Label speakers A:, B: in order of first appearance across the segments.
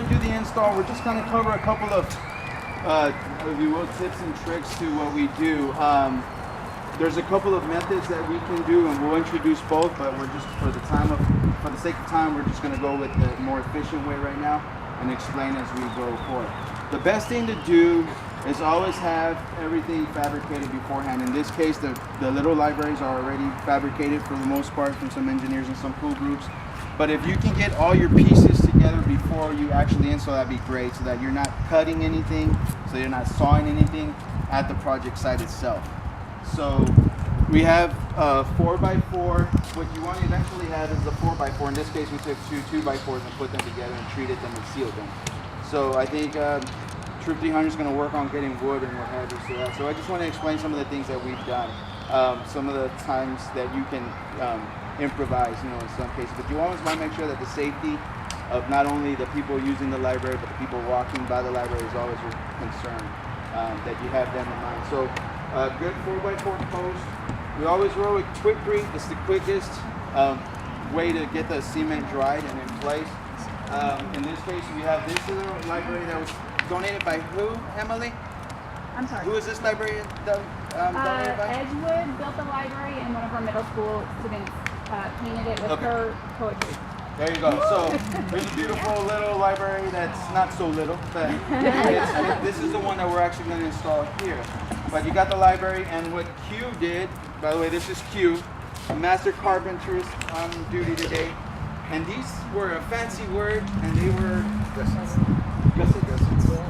A: we do the install, we're just going to cover a couple of, if you will, tips and tricks to what we do. There's a couple of methods that we can do, and we'll introduce both. But we're just for the sake of time, we're just going to go with the more efficient way right now and explain as we go forward. The best thing to do is always have everything fabricated beforehand. In this case, the little libraries are already fabricated for the most part from some engineers and some pool groups. But if you can get all your pieces together before you actually install, that'd be great, so that you're not cutting anything, so you're not sawing anything at the project site itself. So we have a 4x4. What you want to eventually have is a 4x4. In this case, we took two 2x4s and put them together and treated them and sealed them. So I think Troop 300 is going to work on getting wood and what have you. So I just want to explain some of the things that we've done. Some of the times that you can improvise, in some cases. But you always want to make sure that the safety of not only the people using the library, but the people walking by the library is always a concern, that you have them in mind. So good 4x4 post. We always roll with Quikrete. It's the quickest way to get the cement dried and in place. In this case, we have this little library that was donated by who, Emily?
B: I'm sorry.
A: Who is this library donated by?
B: Edgewood built the library, and one of our middle school students painted it with her poetry.
A: There you go. So there's a beautiful little library that's not so little, but this is the one that we're actually going to install here. But you got the library, and what Q did, by the way, this is Q, master carpenters on duty today. And these were a fancy word, and they were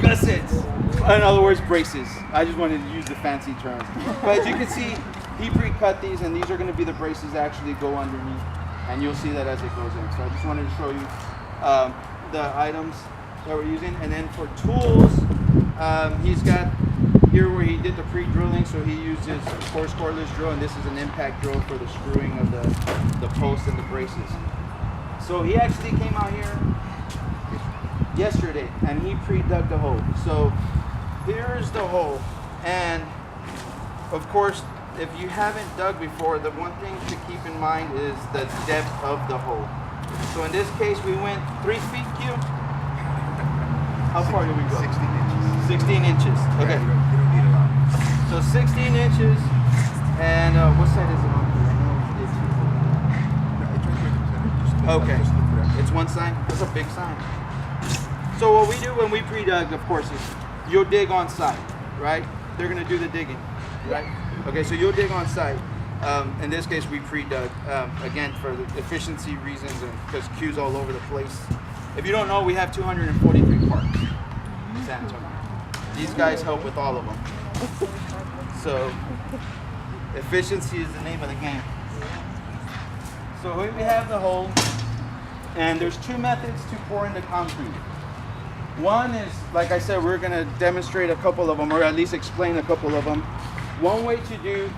A: gussets. In other words, braces. I just wanted to use the fancy terms. But as you can see, he pre-cut these, and these are going to be the braces that actually go underneath. And you'll see that as it goes in. So I just wanted to show you the items that we're using. And then for tools, he's got here where he did the pre-drilling. So he used his coarse cordless drill, and this is an impact drill for the screwing of the posts and the braces. So he actually came out here yesterday, and he pre-dug the hole. So here's the hole. And of course, if you haven't dug before, the one thing to keep in mind is the depth of the hole. So in this case, we went 3 feet, Q. How far did we go?
C: 16 inches.
A: 16 inches. Okay.
C: Yeah, you don't need a lot.
A: So 16 inches, and what side is it on? Okay. It's one sign. That's a big sign. So what we do when we pre-dug, of course, is you'll dig on site, right? They're gonna do the digging, right? Okay, so you'll dig on site. In this case, we pre-dug, again, for the efficiency reasons and because Q's all over the place. If you don't know, we have 243 parks in San Antonio. These guys help with all of them. So, efficiency is the name of the game. So here we have the hole, and there's two methods to pour into concrete. One is, like I said, we're gonna demonstrate a couple of them, or at least explain a couple of them. One way to do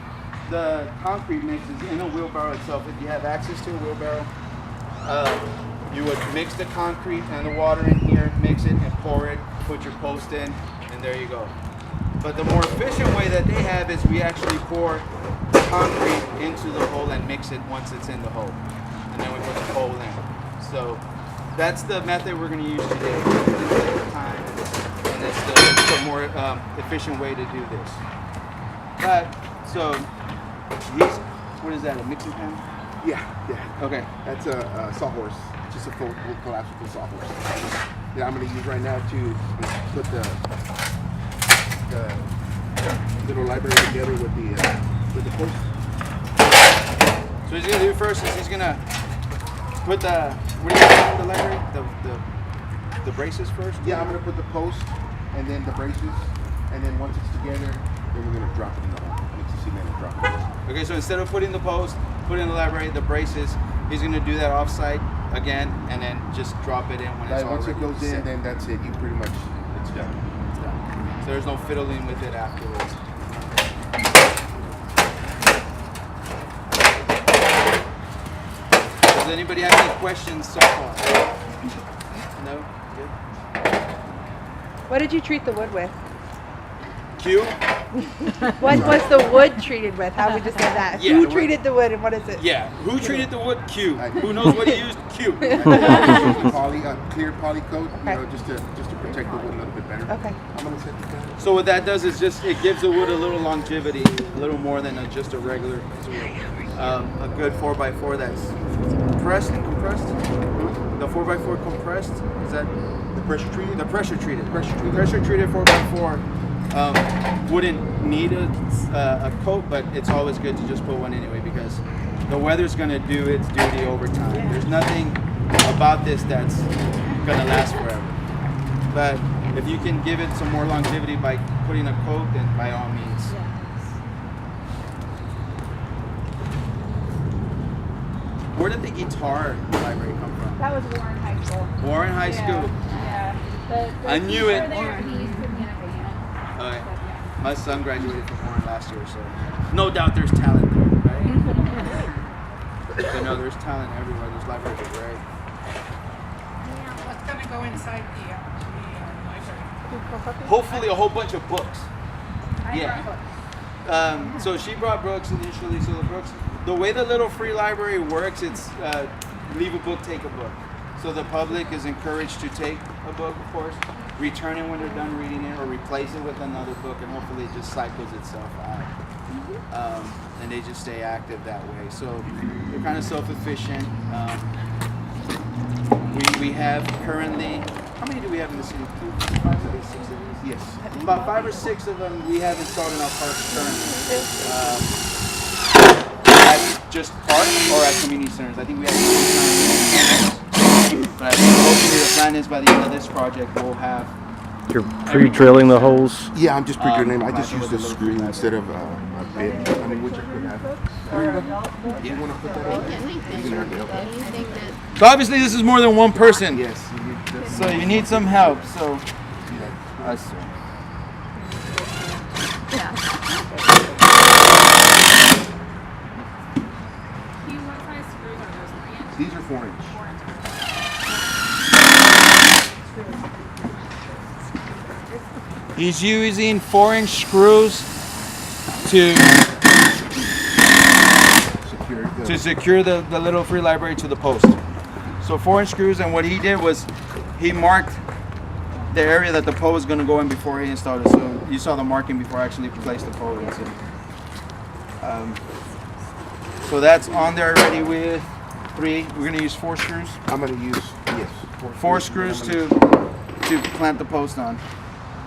A: the concrete mix is in a wheelbarrow itself. If you have access to a wheelbarrow, you would mix the concrete and the water in here, mix it and pour it, put your post in, and there you go. But the more efficient way that they have is we actually pour concrete into the hole and mix it once it's in the hole. And then we put the hole in. So that's the method we're going to use today. It's time, and it's the more efficient way to do this. But, so, these, what is that, a mixing pan?
C: Yeah.
A: Okay.
C: That's a sawhorse. Just a full collapsible sawhorse. Yeah, I'm going to use right now to put the little library together with the post.
A: So what he's going to do first is he's going to put the, what do you call the library? The braces first?
C: Yeah, I'm going to put the post and then the braces, and then once it's together, then we're going to drop it in the hole. Mix the cement and drop it.
A: Okay, so instead of putting the post, put in the library, the braces, he's going to do that off-site again, and then just drop it in when it's
C: Once it
A: already
C: goes in,
A: set.
C: then that's it. You pretty much, it's done.
A: It's done. So there's no fiddling with it afterwards. Does anybody have any questions so far? No? Good?
D: What did you treat the wood with?
A: Q?
D: What was the wood treated with? How would you say that?
E: Yeah,
D: Who
E: the wood-
D: treated the wood and what is it?
E: Yeah. Who treated the wood? Q. Who knows what he used? Q.
C: Clear poly coat, you
D: Okay.
C: know, just to protect the wood a little bit better.
D: Okay.
C: I'm gonna set this down.
A: So what that does is just it gives the wood a little longevity, a little more than just a regular a good 4x4 that's pressed and compressed. The 4x4 compressed is that
C: The pressure treated.
A: the pressure treated?
C: Pressure treated.
A: Pressure treated 4x4 wouldn't need a coat, but it's always good to just put one anyway because the weather's gonna do its duty over time. There's nothing about this that's gonna last forever. But if you can give it some more longevity by putting a coat, then by all means. Where did the guitar library come from?
B: That was Warren High School.
A: Warren High School.
B: Yeah. The
A: I knew
B: teacher
A: it.
B: There, he used to be in a band.
A: Okay.
B: But, yeah.
A: My son graduated from Warren last year, so no doubt there's talent there, right? I know there's talent everywhere. Those libraries are great.
F: What's going to go inside the library?
A: Hopefully, a whole bunch of books.
B: I
A: Yeah.
B: brought books.
A: So she brought books initially. So the way the little free library works, it's leave a book, take a book. So the public is encouraged to take a book, of course, return it when they're done reading it, or replace it with another book, and hopefully it just cycles itself out. And they just stay active that way. So they're kind of self-efficient. We have currently, how many do we have in the city? 5 of these, 6 of these?
C: Yes.
A: About 5 or 6 of them we have installed in our parks currently. At just parks or at community centers. I think we have 2 but hopefully the plan is by the end of this project we'll have.
G: You're pre-drilling the holes.
C: Yeah, I'm just pre-drilling. I just
A: Right,
C: used
A: with
C: a
A: the
C: screw
A: little
C: instead of a bit. I mean, which I could have. You want to put that on? You can have the help.
A: So obviously this is more than one person.
C: Yes. You need this.
A: So you need some help. So I see.
B: What size screws are those? 3 inch?
C: These are 4-inch.
B: 4 inch.
A: He's using 4-inch screws to secure the little free library to the post. So 4-inch screws, and what he did was he marked the area that the pole was going to go in before he installed it. So you saw the marking before I actually placed the pole in. So that's on there already with 3. We're going to use 4 screws.
C: I'm going to use, yes.
A: 4 screws to plant the post on.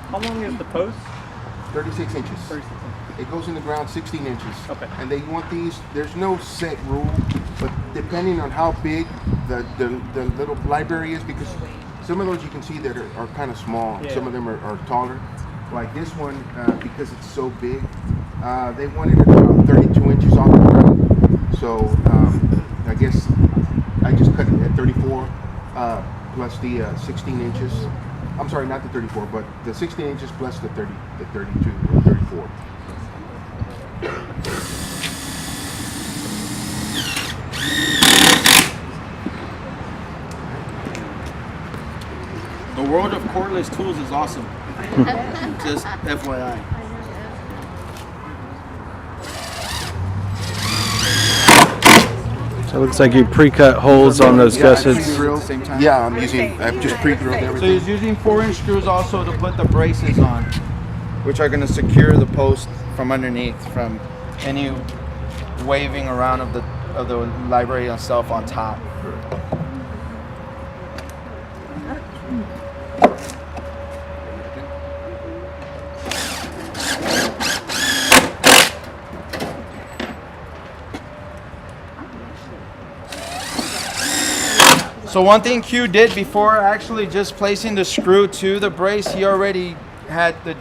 H: How long is the post?
C: 36 inches.
H: 36 inches.
C: It goes in the ground 16 inches.
H: Okay.
C: And they want these, there's no set rule, but depending on how big the little library is, because some of those you can see that are kind of small.
H: Yeah.
C: Some of them are taller. Like this one, because it's so big, they wanted it about 32 inches off the ground. So I guess I just cut it at 34 plus the 16 inches. I'm sorry, not the 34, but the 16 inches plus the 32 or 34.
A: The world of cordless tools is awesome. Just FYI.
G: So it looks like you pre-cut holes on those gussets.
A: Same time.
C: Yeah, I've just pre-drilled
A: So
C: everything.
A: he's using 4-inch screws also to put the braces on, which are going to secure the post from underneath from any waving around of the library itself on top. So one thing Q did before actually just placing the screw to the brace, he already had the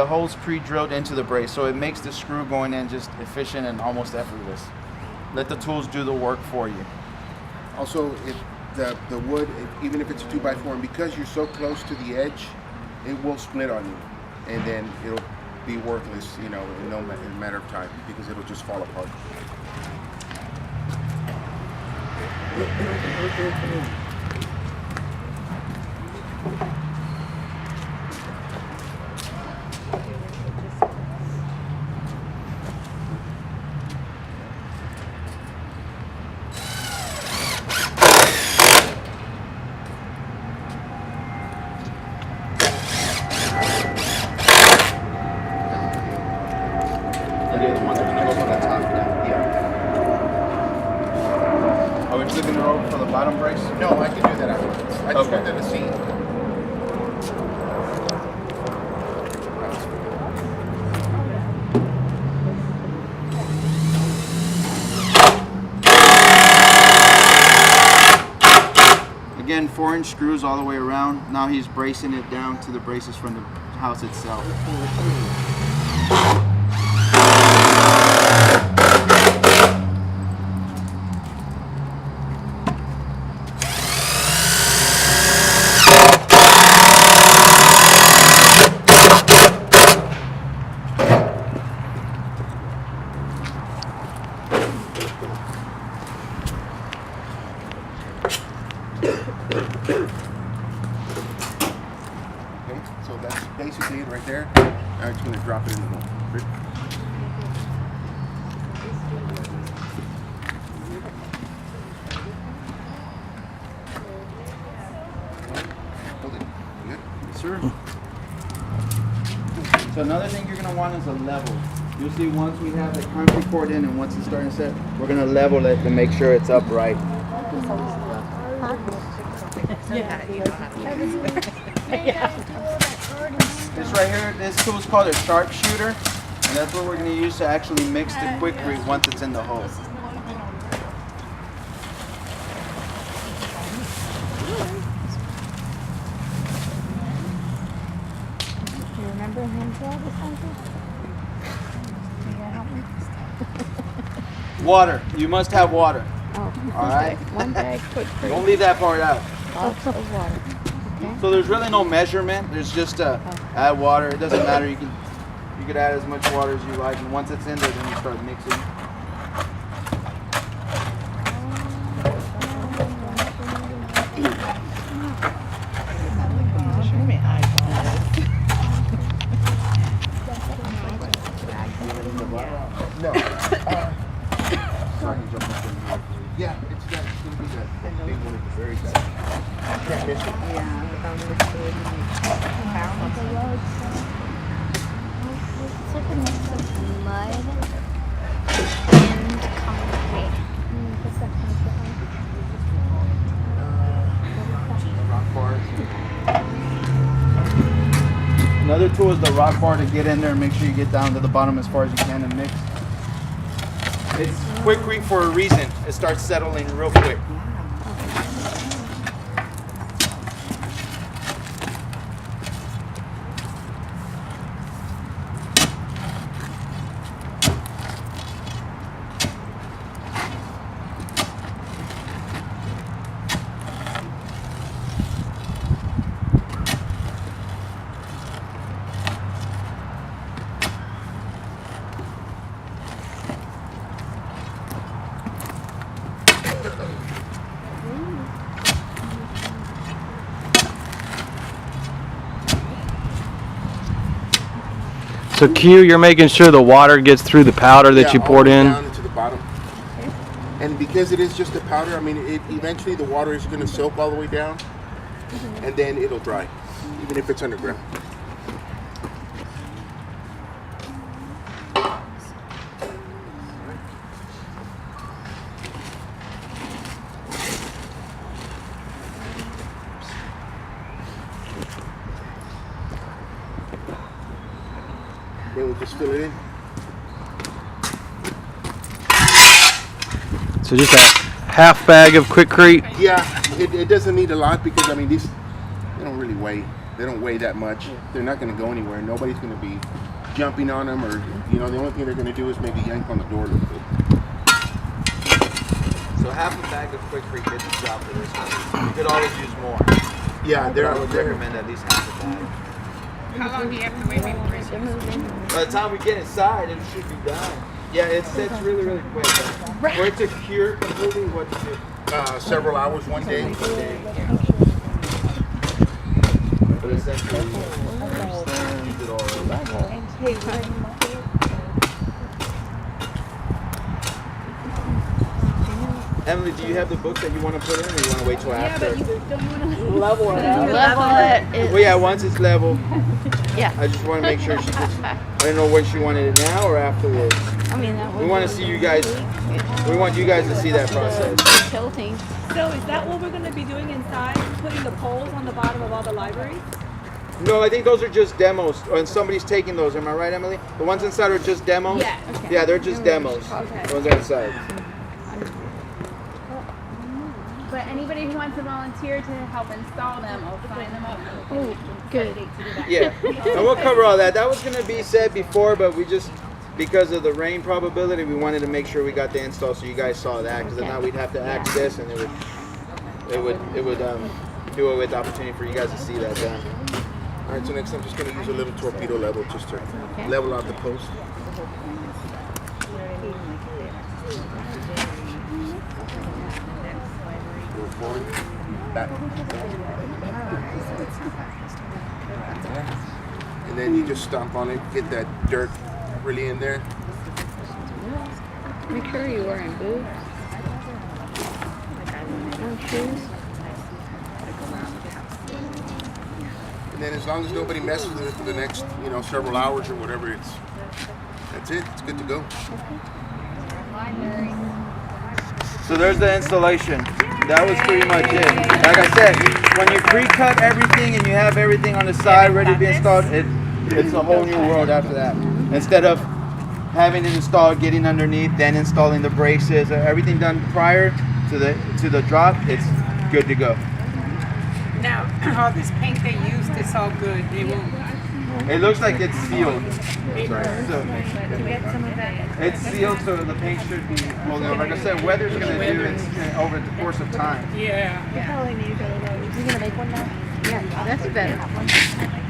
A: holes pre-drilled into the brace, so it makes the screw going in just efficient and almost effortless. Let the tools do the work for you.
C: Also, if the wood, even if it's a 2x4, and because you're so close to the edge, it will split on you, and then it'll be worthless, you know, in a matter of time, because it'll just fall apart. Yeah, the ones that goes on the top. Yeah.
A: Are we flipping it over for the bottom brace?
C: No, I can do that afterwards. I just want them to see.
A: Again, 4-inch screws all the way around. Now he's bracing it down to the braces from the house itself.
C: Okay, so that's basically it right there. I'm just going to drop it in the hole. Ready? Hold it. You good?
A: Yes, sir. So another thing you're gonna want is a level. Usually once we have the concrete poured in and once it's starting to set, we're gonna level it to make sure it's upright. This right here, this tool is called a sharpshooter, and that's what we're gonna use to actually mix the Quikrete once it's in the hole.
D: Do you remember him to all this country? Can you help me?
A: Water. You must have water.
D: Oh,
A: All right.
D: one bag, quick free.
A: Don't leave that part out.
D: Lots of water. Okay.
A: So there's really no measurement. There's just add water. It doesn't matter. You could add as much water as you like, and once it's in there, then you start mixing.
C: No. Yeah, it's going to be that big one at the very back. Can't miss it.
I: It's like a mix of mud and concrete.
C: Rock bars.
A: Another tool is the rock bar to get in there and make sure you get down to the bottom as far as you can and mix. It's Quikrete for a reason. It starts settling real quick.
G: So Q, you're making sure the water gets through the powder that you
C: all
G: poured
C: the way
G: in?
C: down into the bottom. And because it is just a powder, I mean, eventually the water is going to soak all the way down, and then it'll dry, even if it's underground. Then we'll just fill it in.
G: So just a half bag of Quikrete?
C: Yeah, it doesn't need a lot because I mean these they don't really weigh. They don't weigh that much. They're not going to go anywhere. Nobody's going to be jumping on them, or the only thing they're going to do is maybe yank on the door a little bit.
A: So half a bag of Quikrete gets the job for this one. You could always use more.
C: Yeah,
A: I would recommend at least half a bag.
F: How long do you have to wait before it's used?
A: By the time we get inside, it should be done. Yeah, it sets really, really quick. For it to cure completely, what to do?
C: Several hours, one day.
A: But essentially, use it all over. And Emily, do you have the books that you want to put in, or you want to wait till
B: Yeah,
A: after?
B: but you don't want to
F: Level it out.
I: Level it.
A: Well, yeah, once it's level.
I: Yeah.
A: I just want to make sure she gets. I don't know when she wanted it now or afterwards.
I: I mean, that
A: We want to see you guys. We want you guys to see that process.
I: tilting.
J: So is that what we're going to be doing inside? Putting the poles on the bottom of all the libraries?
A: No, I think those are just demos, and somebody's taking those. Am I right, Emily? The ones inside are just demos.
B: Yeah, okay.
A: Yeah, they're just demos.
B: Okay.
A: The ones outside.
B: But anybody who wants to volunteer to help install them, I'll sign them up.
I: Oh, good.
A: Yeah, and we'll cover all that. That was going to be said before, but we just, because of the rain probability, we wanted to make sure we got the install so you guys saw that, because then now we'd have to access, and it would do it with the opportunity for you guys to see that done.
C: All right, so next I'm just going to use a little torpedo level just to level out the post. Go forward, back. And then you just stomp on it, get that dirt really in there.
I: Make sure you're wearing boots. No shoes.
C: And then as long as nobody messes with it for the next, several hours or whatever, that's it. It's good to go.
A: So there's the installation. That was pretty much it. Like I said, when you pre-cut everything and you have everything on the side ready to be installed, it's a whole new world after that. Instead of having it installed, getting underneath, then installing the braces, everything done prior to the drop, it's good to go.
F: Now, all this paint they used, it's all good. They won't.
A: It looks like it's sealed. So,
B: To get some of that.
A: it's sealed, so the paint should be holding on. Like I said, weather's going to do it over the course of time.
F: Yeah.
J: You probably need to go to those.
I: You gonna make one now? Yeah, that's better.